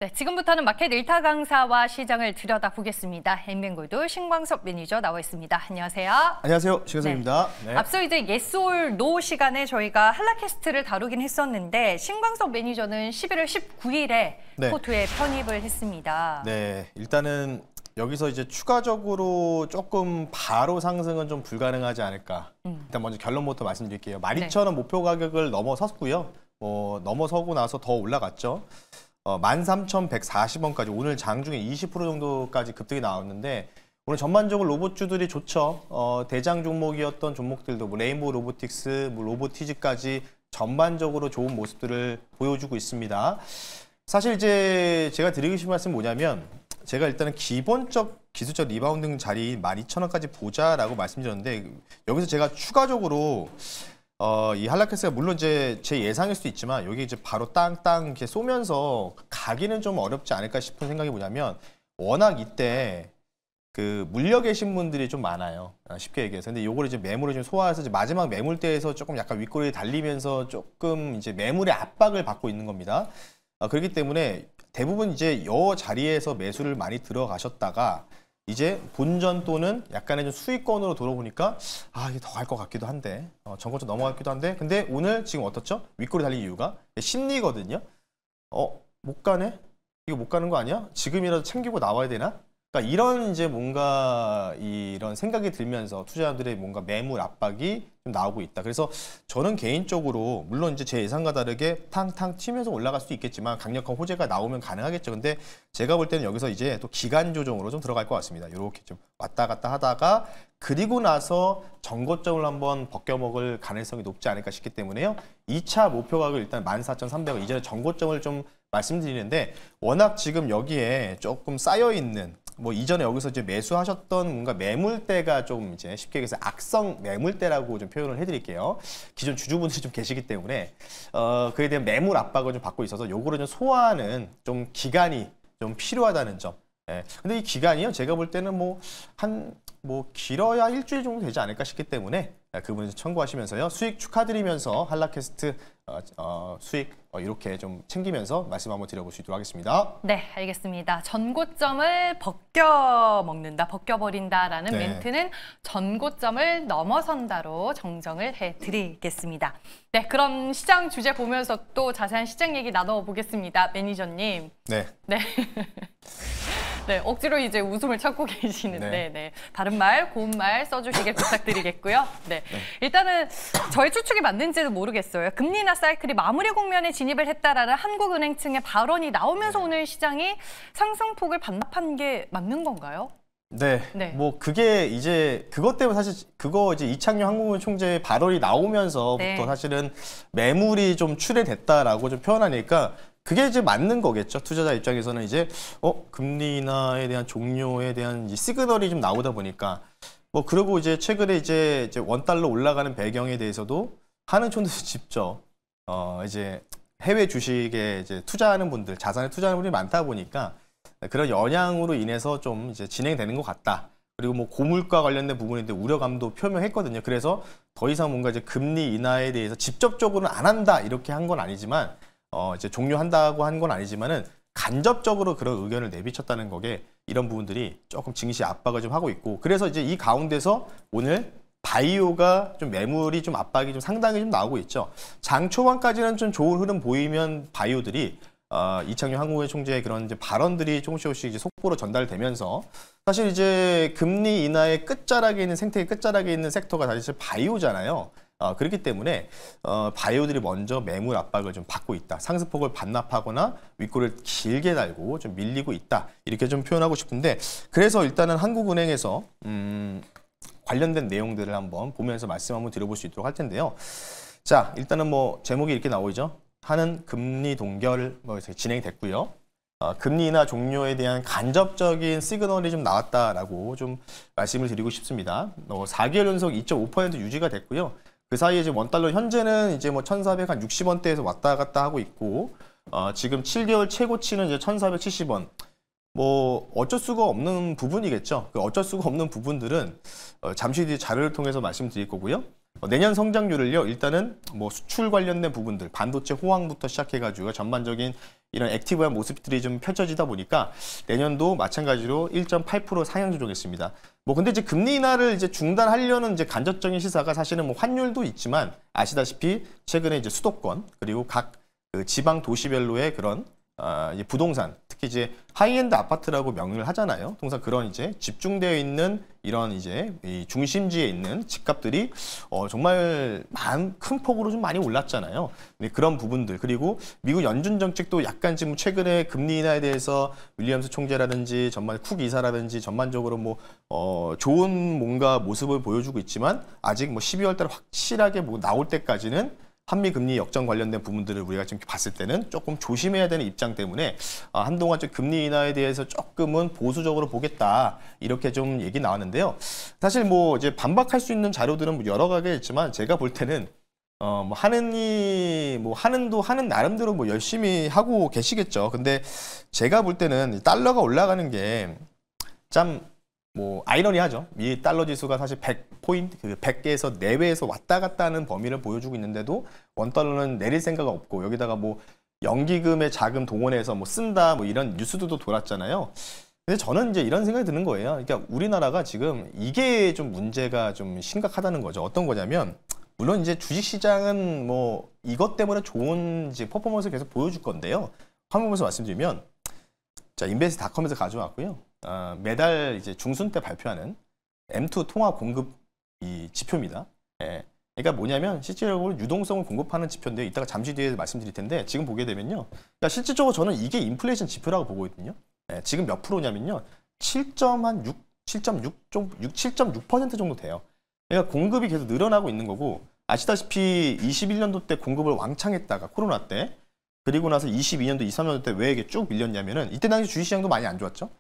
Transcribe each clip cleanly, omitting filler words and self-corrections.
네, 지금부터는 마켓 일타 강사와 시장을 들여다보겠습니다. 엠뱅골드 신광석 매니저 나와 있습니다. 안녕하세요. 안녕하세요. 신광석입니다. 네. 앞서 이제 yes or no 시간에 저희가 한라캐스트를 다루긴 했었는데 신광석 매니저는 11월 19일에 포트에 편입을 했습니다. 네, 일단은 여기서 이제 추가적으로 조금 바로 상승은 좀 불가능하지 않을까. 일단 먼저 결론부터 말씀드릴게요. 12,000원 목표 가격을 넘어섰고요. 넘어서고 나서 더 올라갔죠. 13,140원까지 오늘 장중에 20% 정도까지 급등이 나왔는데 오늘 전반적으로 로봇주들이 좋죠. 대장 종목이었던 종목들도 뭐 레인보우 로보틱스, 뭐 로보티즈까지 전반적으로 좋은 모습들을 보여주고 있습니다. 사실 이제 제가 드리고 싶은 말씀은 뭐냐면 제가 일단은 기본적 기술적 리바운딩 자리 12,000원까지 보자라고 말씀드렸는데 여기서 제가 추가적으로 이 한라캐스트가 물론 이제 제 예상일 수도 있지만 여기 이제 바로 땅땅 이렇게 쏘면서 가기는 좀 어렵지 않을까 싶은 생각이 뭐냐면 워낙 이때 그 물려 계신 분들이 좀 많아요. 쉽게 얘기해서. 근데 요걸 이제 매물을 좀 소화해서 이제 마지막 매물대에서 조금 약간 윗꼬리 달리면서 조금 이제 매물의 압박을 받고 있는 겁니다. 그렇기 때문에 대부분 이제 요 자리에서 매수를 많이 들어가셨다가 이제 본전 또는 약간의 좀 수익권으로 돌아보니까 이게 더 갈 것 같기도 한데 전고점 넘어가기도 한데 근데 오늘 지금 어떻죠? 윗골이 달린 이유가 심리거든요. 못 가네? 이거 못 가는 거 아니야? 지금이라도 챙기고 나와야 되나? 그러니까 이런 이제 뭔가 이런 생각이 들면서 투자자들의 뭔가 매물 압박이 좀 나오고 있다. 그래서 저는 개인적으로 물론 이제 제 예상과 다르게 탕탕 튀면서 올라갈 수도 있겠지만 강력한 호재가 나오면 가능하겠죠. 근데 제가 볼 때는 여기서 이제 또 기간 조정으로 좀 들어갈 것 같습니다. 이렇게 좀 왔다 갔다 하다가 그리고 나서 전고점을 한번 벗겨먹을 가능성이 높지 않을까 싶기 때문에요. 2차 목표 가격 일단 14,300원 이전에 전고점을 좀 말씀드리는데 워낙 지금 여기에 조금 쌓여있는 뭐 이전에 여기서 이제 매수하셨던 뭔가 매물대가 좀 이제 쉽게 얘기해서 악성 매물대라고 좀 표현을 해드릴게요. 기존 주주분들이 좀 계시기 때문에 그에 대한 매물 압박을 좀 받고 있어서 요거를 좀 소화하는 좀 기간이 좀 필요하다는 점. 근데 이 기간이요 제가 볼 때는 길어야 일주일 정도 되지 않을까 싶기 때문에 그분을 참고하시면서요. 수익 축하드리면서 한라캐스트 수익 이렇게 좀 챙기면서 말씀 한번 드려볼 수 있도록 하겠습니다. 네, 알겠습니다. 전고점을 벗겨먹는다, 벗겨버린다라는 멘트는 전고점을 넘어선다로 정정을 해드리겠습니다. 네, 그럼 시장 주제 보면서 또 자세한 시장 얘기 나눠보겠습니다. 매니저님. 네. 네, 억지로 이제 웃음을 참고 계시는데 다른 말, 고운 말 써주시길 부탁드리겠고요. 일단은 저의 추측이 맞는지는 모르겠어요. 금리 인하 사이클이 마무리 국면에 진입을 했다라는 한국은행 측의 발언이 나오면서 오늘 시장이 상승폭을 반납한 게 맞는 건가요? 네. 뭐 그게 이제 그것 때문에 사실 그거 이제 이창용 한국은행 총재의 발언이 나오면서부터 사실은 매물이 좀 출회됐다라고 좀 표현하니까 그게 이제 맞는 거겠죠. 투자자 입장에서는 이제 금리 인하에 대한 종료에 대한 이제 시그널이 좀 나오다 보니까 그리고 이제 최근에 이제 원달러 올라가는 배경에 대해서도 한은총재도 직접 이제 해외 주식에 이제 투자하는 분들, 자산에 투자하는 분들이 많다 보니까 그런 영향으로 인해서 좀 이제 진행되는 것 같다. 그리고 뭐 고물가 관련된 부분인데 우려감도 표명했거든요. 그래서 더 이상 뭔가 이제 금리 인하에 대해서 직접적으로는 안 한다 이렇게 한 건 아니지만 이제 종료한다고 한 건 아니지만은 간접적으로 그런 의견을 내비쳤다는 거게 이런 부분들이 조금 증시 압박을 좀 하고 있고 그래서 이제 이 가운데서 오늘 바이오가 좀 매물이 좀 압박이 좀 상당히 좀 나오고 있죠. 장 초반까지는 좀 좋은 흐름 보이면 바이오들이 이창용 한국은행 총재의 그런 이제 발언들이 조금씩 이제 속보로 전달되면서 사실 이제 금리 인하의 끝자락에 있는 생태계 끝자락에 있는 섹터가 사실 바이오잖아요. 그렇기 때문에 바이오들이 먼저 매물 압박을 좀 받고 있다. 상승폭을 반납하거나 윗골을 길게 달고 좀 밀리고 있다. 이렇게 좀 표현하고 싶은데 그래서 일단은 한국은행에서 관련된 내용들을 한번 보면서 말씀 한번 드려볼 수 있도록 할 텐데요. 자, 일단은 뭐 제목이 이렇게 나오죠. 하는 금리 동결 진행됐고요. 금리 인하 종료에 대한 간접적인 시그널이 좀 나왔다라고 좀 말씀을 드리고 싶습니다. 4개월 연속 2.5% 유지가 됐고요. 그 사이에 이제 원달러 현재는 이제 뭐 1,460원대에서 왔다 갔다 하고 있고 지금 7개월 최고치는 이제 1,470원. 뭐 어쩔 수가 없는 부분이겠죠. 그 어쩔 수가 없는 부분들은 잠시 뒤에 자료를 통해서 말씀드릴 거고요. 내년 성장률을요. 일단은 뭐 수출 관련된 부분들, 반도체 호황부터 시작해가지고 전반적인 이런 액티브한 모습들이 좀 펼쳐지다 보니까 내년도 마찬가지로 1.8% 상향 조정했습니다. 뭐 근데 이제 금리 인하를 이제 중단하려는 이제 간접적인 시사가 사실은 뭐 환율도 있지만 아시다시피 최근에 이제 수도권 그리고 각 그 지방 도시별로의 그런 이제 부동산, 특히 이제 하이엔드 아파트라고 명명을 하잖아요. 통상 그런 이제 집중되어 있는 이런 이제 이 중심지에 있는 집값들이 정말 큰 폭으로 좀 많이 올랐잖아요. 근데 그런 부분들 그리고 미국 연준 정책도 약간 지금 최근에 금리 인하에 대해서 윌리엄스 총재라든지 전반 쿡 이사라든지 전반적으로 뭐 좋은 뭔가 모습을 보여주고 있지만 아직 뭐 12월달 확실하게 뭐 나올 때까지는 한미 금리 역전 관련된 부분들을 우리가 지금 봤을 때는 조금 조심해야 되는 입장 때문에 한동안 좀 금리 인하에 대해서 조금은 보수적으로 보겠다 이렇게 좀 얘기 나왔는데요. 사실 뭐 이제 반박할 수 있는 자료들은 뭐 여러 가지 있지만 제가 볼 때는 뭐 하는 나름대로 뭐 열심히 하고 계시겠죠. 근데 제가 볼 때는 달러가 올라가는 게 참 뭐 아이러니하죠. 미 달러 지수가 사실 100포인트, 100개에서 내외에서 왔다 갔다 하는 범위를 보여주고 있는데도 원달러는 내릴 생각 없고 여기다가 뭐 연기금의 자금 동원해서 뭐 쓴다 뭐 이런 뉴스들도 돌았잖아요. 근데 저는 이제 이런 생각이 드는 거예요. 그러니까 우리나라가 지금 이게 좀 문제가 좀 심각하다는 거죠. 어떤 거냐면 물론 이제 주식시장은 뭐 이것 때문에 좋은 이제 퍼포먼스를 계속 보여줄 건데요. 화면 보면서 말씀드리면 자 인베스트닷컴에서 가져왔고요. 매달 이제 중순 때 발표하는 M2 통화 공급 이 지표입니다. 예. 그러니까 뭐냐면 실질적으로 유동성을 공급하는 지표인데 이따가 잠시 뒤에 말씀드릴 텐데 지금 보게 되면요. 그러니까 실질적으로 저는 이게 인플레이션 지표라고 보고 있거든요. 예. 지금 몇 프로냐면요. 7.6% 정도 돼요. 그러니까 공급이 계속 늘어나고 있는 거고 아시다시피 21년도 때 공급을 왕창 했다가 코로나 때 그리고 나서 22년도, 23년도 때 왜 이게 쭉 밀렸냐면은 이때 당시 주식시장도 많이 안 좋았죠.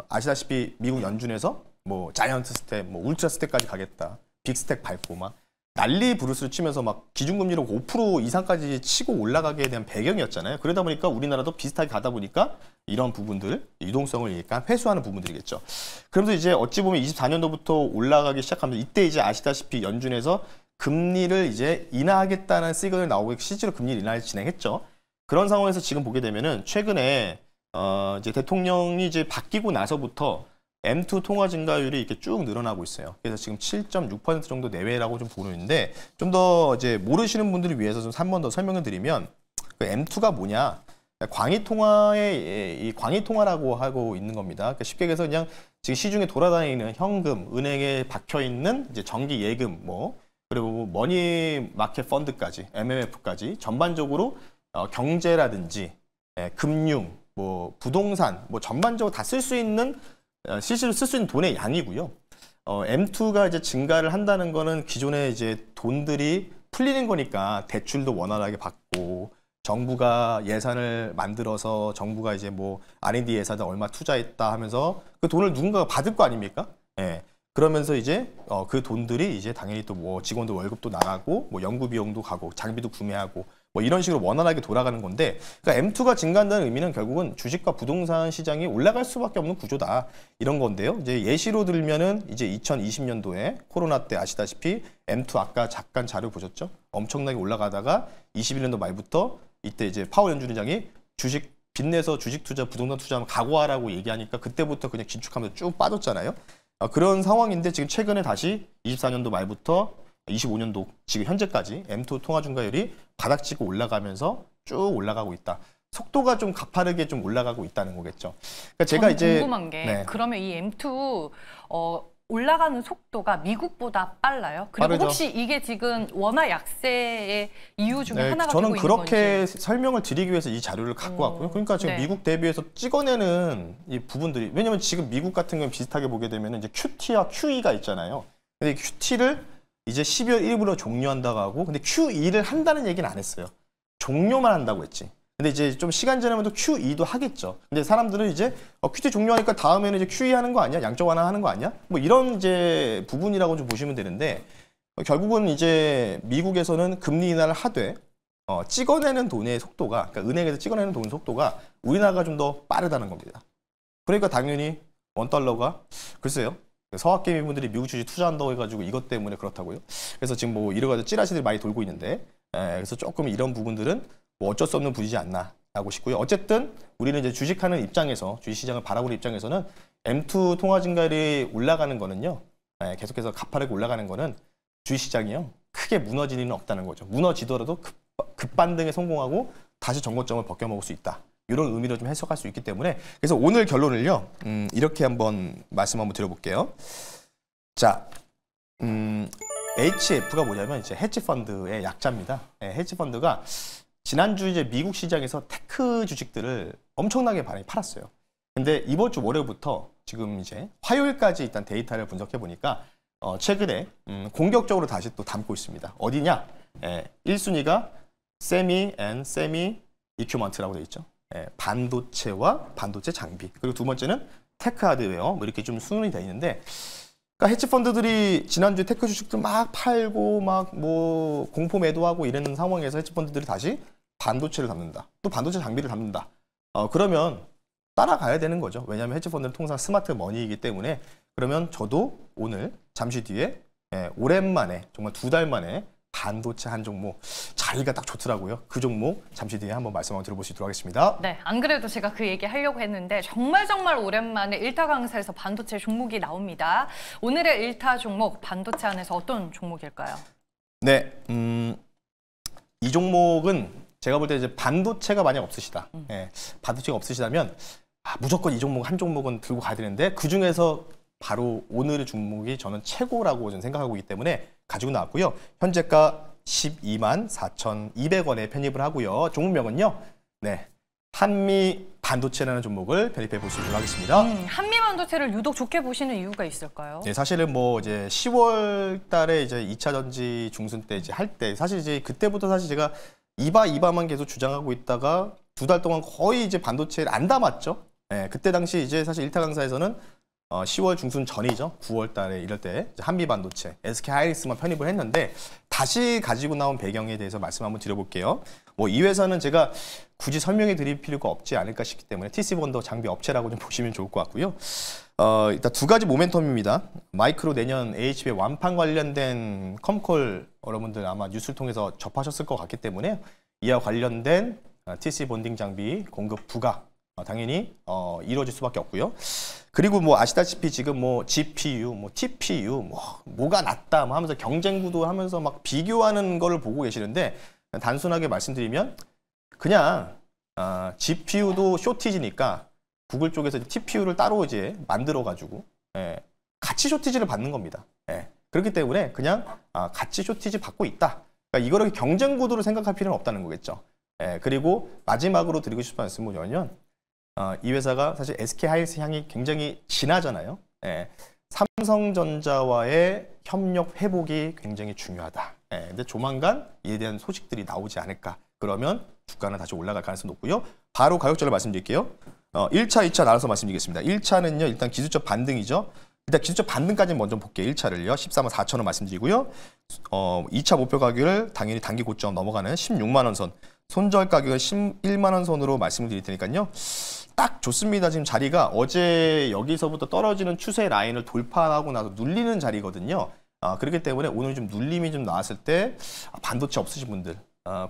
아시다시피 미국 연준에서 뭐 자이언트 스텝, 뭐 울트라 스텝까지 가겠다. 빅스텝 밟고 막 난리 부르스를 치면서 막 기준금리로 5% 이상까지 치고 올라가게 대한 배경이었잖아요. 그러다 보니까 우리나라도 비슷하게 가다 보니까 이런 부분들, 유동성을 약간 회수하는 부분들이겠죠. 그러면서 이제 어찌 보면 24년도부터 올라가기 시작하면서 이때 이제 아시다시피 연준에서 금리를 이제 인하하겠다는 시그널이 나오고 실제로 금리 인하를 진행했죠. 그런 상황에서 지금 보게 되면은 최근에 이제 대통령이 이제 바뀌고 나서부터 M2 통화 증가율이 이렇게 쭉 늘어나고 있어요. 그래서 지금 7.6% 정도 내외라고 좀 보는데 좀 더 이제 모르시는 분들을 위해서 좀 한 번 더 설명을 드리면 그 M2가 뭐냐? 광의 통화의 이 광의 통화라고 하고 있는 겁니다. 그러니까 쉽게 얘기해서 그냥 지금 시중에 돌아다니는 현금, 은행에 박혀 있는 이제 정기 예금 뭐 그리고 머니 마켓 펀드까지 MMF까지 전반적으로 경제라든지 금융, 뭐 부동산, 뭐 전반적으로 다 쓸 수 있는 실제로 쓸 수 있는 돈의 양이고요. M2가 이제 증가를 한다는 거는 기존에 이제 돈들이 풀리는 거니까 대출도 원활하게 받고 정부가 예산을 만들어서 정부가 이제 뭐 R&D 예산에 얼마 투자했다 하면서 그 돈을 누군가가 받을 거 아닙니까? 예. 그러면서 이제 그 돈들이 이제 당연히 또 뭐 직원들 월급도 나가고 뭐 연구 비용도 가고 장비도 구매하고 뭐 이런 식으로 원활하게 돌아가는 건데 그러니까 M2가 증가한다는 의미는 결국은 주식과 부동산 시장이 올라갈 수밖에 없는 구조다 이런 건데요. 이제 예시로 들면은 이제 2020년도에 코로나 때 아시다시피 M2 아까 잠깐 자료 보셨죠? 엄청나게 올라가다가 21년도 말부터 이때 이제 파월 연준의장이 주식 빚내서 주식 투자, 부동산 투자하면 각오하라고 얘기하니까 그때부터 그냥 긴축하면서 쭉 빠졌잖아요. 그런 상황인데 지금 최근에 다시 24년도 말부터 25년도 지금 현재까지 M2 통화 증가율이 바닥치고 올라가면서 쭉 올라가고 있다. 속도가 좀 가파르게 좀 올라가고 있다는 거겠죠. 그러니까 제가 이제 궁금한 게 그러면 이 M2 올라가는 속도가 미국보다 빨라요? 그리고 빠르죠. 혹시 이게 지금 원화 약세의 이유 중에 하나가 되고 저는 있는 그렇게 건지. 설명을 드리기 위해서 이 자료를 갖고 왔고요. 그러니까 지금 미국 대비해서 찍어내는 이 부분들이 왜냐면 지금 미국 같은 경우는 비슷하게 보게 되면 이제 QT와 QE가 있잖아요. 근데 QT를 이제 12월 1일부로 종료한다고 하고 근데 QE를 한다는 얘기는 안 했어요. 종료만 한다고 했지. 근데 이제 좀 시간 지나면 또 QE도 하겠죠. 근데 사람들은 이제 QT 종료하니까 다음에는 이제 QE 하는 거 아니야? 양적 완화하는 거 아니야? 뭐 이런 이제 부분이라고 좀 보시면 되는데 결국은 이제 미국에서는 금리 인하를 하되 찍어내는 돈의 속도가 그러니까 은행에서 찍어내는 돈 속도가 우리나라가 좀 더 빠르다는 겁니다. 그러니까 당연히 원달러가 글쎄요. 서학개미분들이 미국 주식 투자한다고 해가지고 이것 때문에 그렇다고요. 그래서 지금 뭐 이러가지고 찌라시들이 많이 돌고 있는데 그래서 조금 이런 부분들은 뭐 어쩔 수 없는 부분이지 않나 하고 싶고요. 어쨌든 우리는 이제 주식하는 입장에서 주식시장을 바라보는 입장에서는 M2 통화 증가율이 올라가는 거는요. 계속해서 가파르게 올라가는 거는 주식시장이요. 크게 무너질 일은 없다는 거죠. 무너지더라도 급반등에 성공하고 다시 정고점을 벗겨먹을 수 있다. 이런 의미로 좀 해석할 수 있기 때문에 그래서 오늘 결론을요. 이렇게 한번 말씀 한번 드려볼게요. 자, HF가 뭐냐면 이제 헤지펀드의 약자입니다. 헤지펀드가 지난주 이제 미국 시장에서 테크 주식들을 엄청나게 많이 팔았어요. 근데 이번 주 월요일부터 지금 이제 화요일까지 일단 데이터를 분석해 보니까 최근에 공격적으로 다시 또 담고 있습니다. 어디냐? 1순위가 세미 앤 세미 이큐먼트라고 되어 있죠. 반도체와 반도체 장비. 그리고 두 번째는 테크 하드웨어. 뭐 이렇게 좀 순위 되어 있는데 그러니까 헤지 펀드들이 지난주에 테크 주식들 막 팔고 막 뭐 공포 매도하고 이런 상황에서 헤지 펀드들이 다시 반도체를 담는다. 또 반도체 장비를 담는다. 그러면 따라가야 되는 거죠. 왜냐하면 헤지 펀드는 통상 스마트 머니이기 때문에 그러면 저도 오늘 잠시 뒤에 오랜만에 정말 2달 만에 반도체 한 종목 자리가 딱 좋더라고요. 그 종목 잠시 뒤에 한번 말씀 한번 들어볼 수 있도록 하겠습니다. 네, 안 그래도 제가 그 얘기 하려고 했는데 정말 오랜만에 1타 강사에서 반도체 종목이 나옵니다. 오늘의 1타 종목 반도체 안에서 어떤 종목일까요? 네, 이 종목은 제가 볼 때 이제 반도체가 만약 없으시다. 반도체가 없으시다면 무조건 이 종목 한 종목은 들고 가야 되는데 그 중에서 바로 오늘의 종목이 저는 최고라고 저는 생각하고 있기 때문에 가지고 나왔고요. 현재가 12만 4,200원에 편입을 하고요. 종목명은요. 네, 한미 반도체라는 종목을 편입해 볼 수 있도록 하겠습니다. 한미 반도체를 유독 좋게 보시는 이유가 있을까요? 네, 사실은 뭐 이제 10월 달에 이제 2차 전지 중순 때 이제 할 때 사실 이제 그때부터 사실 제가 이바만 계속 주장하고 있다가 2달 동안 거의 이제 반도체를 안 담았죠. 네, 그때 당시 이제 사실 1타 강사에서는 10월 중순 전이죠. 9월 달에 이럴 때 한미 반도체, SK 하이닉스만 편입을 했는데 다시 가지고 나온 배경에 대해서 말씀 한번 드려볼게요. 뭐 이 회사는 제가 굳이 설명해 드릴 필요가 없지 않을까 싶기 때문에 TC본더 장비 업체라고 좀 보시면 좋을 것 같고요. 일단 두 가지 모멘텀입니다. 마이크로 내년 AHB 완판 관련된 컴콜 여러분들 아마 뉴스를 통해서 접하셨을 것 같기 때문에 이와 관련된 TC 본딩 장비 공급 부각 당연히 이루어질 수밖에 없고요. 그리고 뭐 아시다시피 지금 뭐 GPU, 뭐 TPU, 뭐가 낫다 뭐 하면서 경쟁 구도 하면서 막 비교하는 거를 보고 계시는데 단순하게 말씀드리면 그냥 GPU도 쇼티지니까 구글 쪽에서 TPU를 따로 이제 만들어 가지고 같이 쇼티지를 받는 겁니다. 그렇기 때문에 그냥 같이 쇼티지 받고 있다. 그러니까 이거를 경쟁 구도로 생각할 필요는 없다는 거겠죠. 그리고 마지막으로 드리고 싶은 말씀은 뭐냐면 이 회사가 사실 SK 하이닉스 향이 굉장히 진하잖아요. 삼성전자와의 협력 회복이 굉장히 중요하다. 근데 조만간 이에 대한 소식들이 나오지 않을까. 그러면 주가는 다시 올라갈 가능성이 높고요. 바로 가격전을 말씀드릴게요. 1차, 2차 나눠서 말씀드리겠습니다. 1차는요. 일단 기술적 반등이죠. 일단 기술적 반등까지 먼저 볼게요. 1차를요. 14만 4천 원 말씀드리고요. 2차 목표 가격을 당연히 단기 고점 넘어가는 16만 원 선. 손절 가격은 11만 원 선으로 말씀을 드릴 테니까요. 딱 좋습니다. 지금 자리가 어제 여기서부터 떨어지는 추세 라인을 돌파하고 나서 눌리는 자리거든요. 그렇기 때문에 오늘 좀 눌림이 좀 나왔을 때 반도체 없으신 분들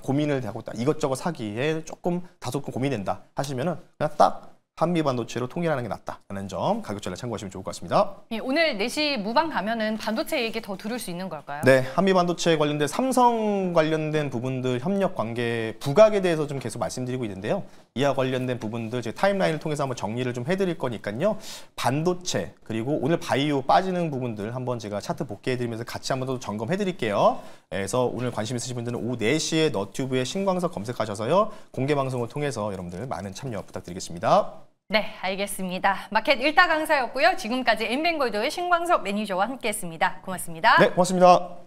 고민을 하고 있다. 이것저것 사기에 조금 다소 고민된다 하시면은 그냥 딱 한미 반도체로 통일하는 게 낫다라는 점 가격전을 참고하시면 좋을 것 같습니다. 예, 오늘 4시 무방 가면은 반도체 얘기 더 들을 수 있는 걸까요? 네, 한미 반도체 관련된 삼성 관련된 부분들 협력 관계 부각에 대해서 좀 계속 말씀드리고 있는데요. 이와 관련된 부분들 제 타임라인을 통해서 한번 정리를 좀 해드릴 거니까요. 반도체 그리고 오늘 바이오 빠지는 부분들 한번 제가 차트 복귀해드리면서 같이 한번 더 점검해드릴게요. 그래서 오늘 관심 있으신 분들은 오후 4시에 너튜브에 신광석 검색하셔서요. 공개 방송을 통해서 여러분들 많은 참여 부탁드리겠습니다. 네, 알겠습니다. 마켓 1타 강사였고요. 지금까지 엠뱅골드의 신광석 매니저와 함께했습니다. 고맙습니다. 네, 고맙습니다.